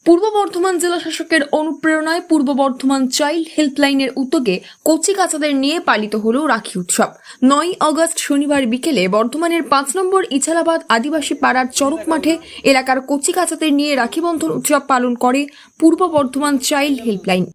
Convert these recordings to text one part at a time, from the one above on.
পূর্ব বর্ধমান জেলা শাসকের অনুপ্রেরণায় পূর্ব বর্ধমান চাইল্ড হেল্পলাইনের উদ্যোগে কচিকাঁচাদের নিয়ে পালিত হলো রাখি উৎসব। 9 আগস্ট শনিবার বিকেলে বর্ধমানের 5 নম্বর ইছালাবাদ আদিবাসী পাড়ার চরক মাঠে এলাকার কচিকাঁচাদের নিয়ে রাখি বন্ধন উৎসব পালন করে পূর্ব বর্ধমান চাইল্ড হেল্পলাইন।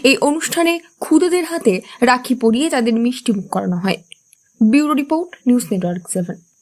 এই অনুষ্ঠানে খুদেদের হাতে রাখি পরিয়ে তাদের মিষ্টি মুখ করানো হয়। Bureau report, news network 7।